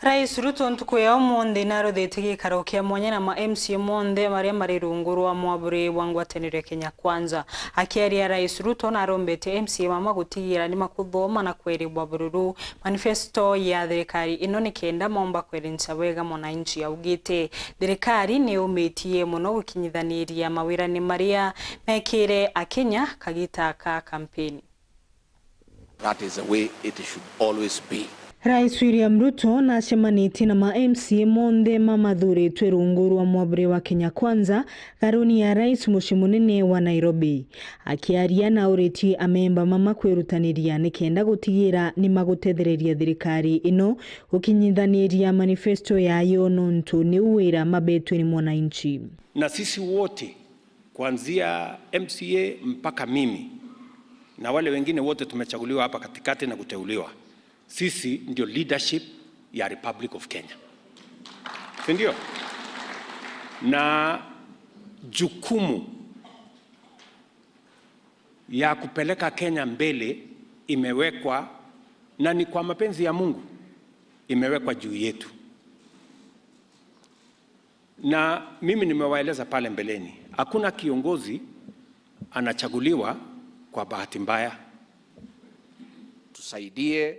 RAIS RUTO ntuku ya omonde narothete gikaro kia mwanya na ma MCA monde maria mari rungu rwa mwaburi wa ngwataniro Kenya Kwanza. Akiaria RAIS RUTO narombete MCA mama gutigira ni makuthoma na kwerebwa bururu manifesto ya thirikari ino ni kenda momba kwerensa wega mwananchi augite thirikari ni umetie muno gukinyithaniria mawira ni maria mekire akenya kagitaka campaign. That is the way it should always be. RAIS William RUTO na shemaniti na ma MCA monde mamathuritwe rungu rwa mwaburi wa Kenya Kwanza garuni ya RAIS muci munene wa Nairobi. Akiaria na uriti amemba mama kwirutaniria ni kenda gutigira ni magutethereria thirikari ino gukinyithaniria manifesto yayo nontu ni uwira mabetwe ni mwananchi. Na sisi wote kuanzia MCA mpaka mimi na wale wengine wote tumechaguliwa hapa katikati na kuteuliwa. Sisi ndio leadership ya Republic of Kenya. Ndio. Na jukumu ya kupeleka Kenya mbele imewekwa na ni kwa mapenzi ya Mungu imewekwa juu yetu. Na mimi nimewaeleza pale mbeleni, hakuna kiongozi anachaguliwa kwa bahati mbaya. Tusaidie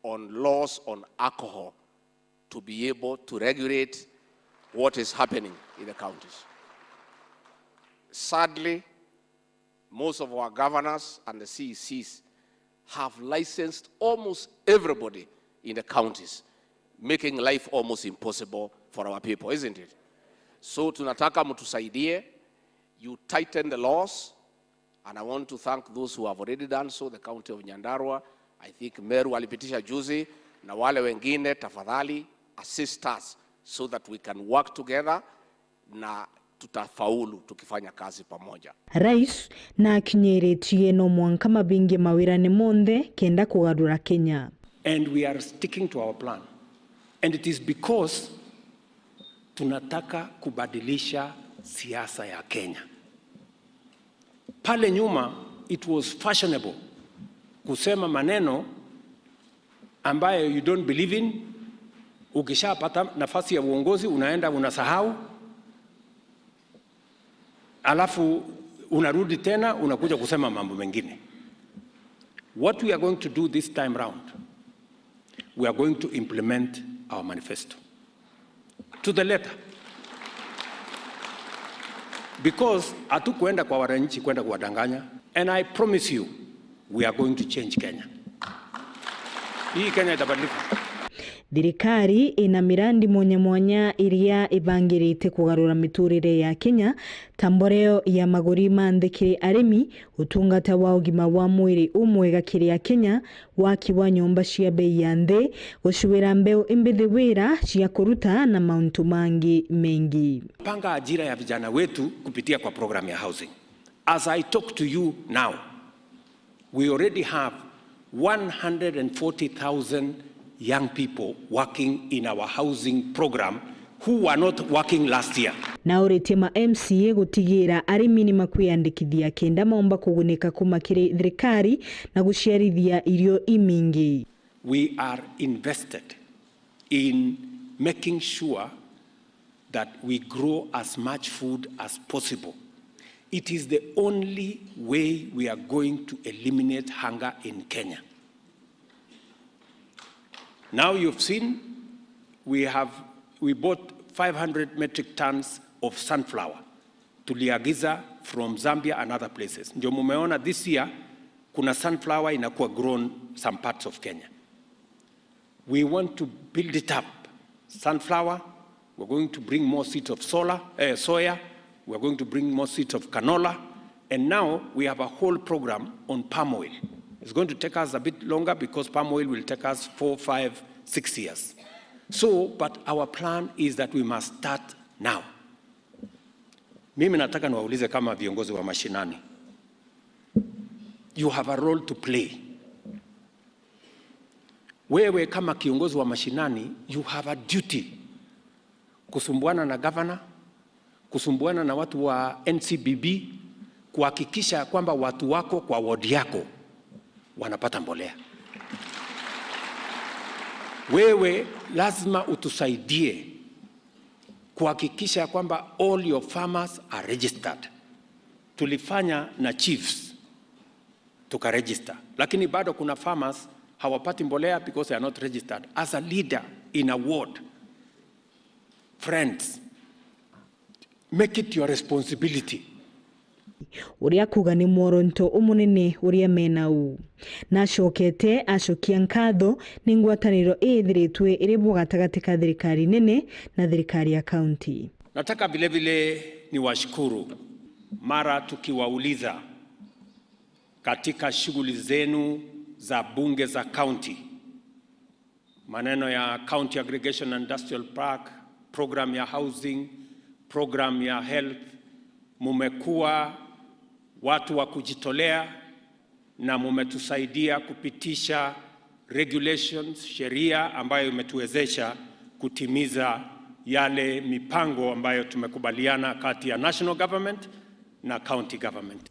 on laws on alcohol to be able to regulate what is happening in the counties. Sadly, most of our governors and the CECs have licensed almost everybody in the counties, making life almost impossible for our people, isn't it? So tunataka mtusaidie, you tighten the laws, and I want to thank those who have already done so, the county of Nyandarua. I think Meru alipitisha juzi, na wale wengine tafadhali assist us so that we can work together na tutafaulu tukifanya kazi pamoja. RAIS na kinyeretie no mwanka mabingi mawira ni monde kenda kugarura Kenya. And we are sticking to our plan. And it is because tunataka kubadilisha siasa ya Kenya. Pale nyuma, it was fashionable kusema maneno ambayo you don't believe in. Ukishapata nafasi ya uongozi unaenda unasahau, alafu unarudi tena unakuja kusema mambo mengine. What we are going to do this time round, we are going to implement our manifesto to the letter. Because hatukwenda kwa wananchi kwenda kuwadanganya, and I promise you we are going to change Kenya. Hii Kenya itabadilika. Thirikari ina mirandi mwanya iria ibangirite kugarura miturire ya Kenya, tamboreo ya maguri mandikire arimi, utungata wa ugima wa mwiri umwega kiria Kenya, waki wa nyumba cia bei ya nthi, gushwira mbeu imbithi wira cia kuruta na mauntu mangi mengi. Panga ajira ya vijana wetu kupitia kwa program ya housing. As I talk to you now, we already have 140,000 young people working in our housing program who were not working last year. Na uritema MCA gutigira arimi ni makwiyandikithia kenda momba kugunika kumakire thirikari na guciarithia irio imingi. We are invested in making sure that we grow as much food as possible. It is the only way we are going to eliminate hunger in Kenya. Now you've seen we bought 500 metric tons of sunflower tuliagiza from Zambia and other places. Ndio mumeona this year kuna sunflower inakuwa grown some parts of Kenya. We want to build it up. Sunflower, we're going to bring more seeds of soya, we're going to bring more seeds of canola, and now we have a whole program on palm oil. It's going to take us a bit longer because palm oil will take us 4, 5, 6 years. So, but our plan is that we must start now. Mimi nataka niwaulize kama viongozi wa mashinani. You have a role to play. Wewe kama kiongozi wa mashinani, you have a duty. Kusumbuana na governor, kusumbuana na watu wa NCBB, kuhakikisha kwamba watu wako kwa ward yako wanapata mbolea. wewe lazima utusaidie kuhakikisha kwamba all your farmers are registered. Tulifanya na chiefs tukaregister, lakini bado kuna farmers hawapati mbolea because they are not registered. As a leader in a ward, friends, make it your responsibility. Uria kuga ni moronto umunene uria menau na shokete ashokia nkatho ni ngwataniro ithiritwe iribu gatagati ka thirikari nene na thirikari ya county. Nataka vile vile ni washukuru mara tukiwauliza katika shughuli zenu za bunge za county, maneno ya county aggregation and industrial park, program ya housing, program ya health, mumekuwa watu wa kujitolea na mumetusaidia kupitisha regulations, sheria ambayo imetuwezesha kutimiza yale mipango ambayo tumekubaliana kati ya national government na county government.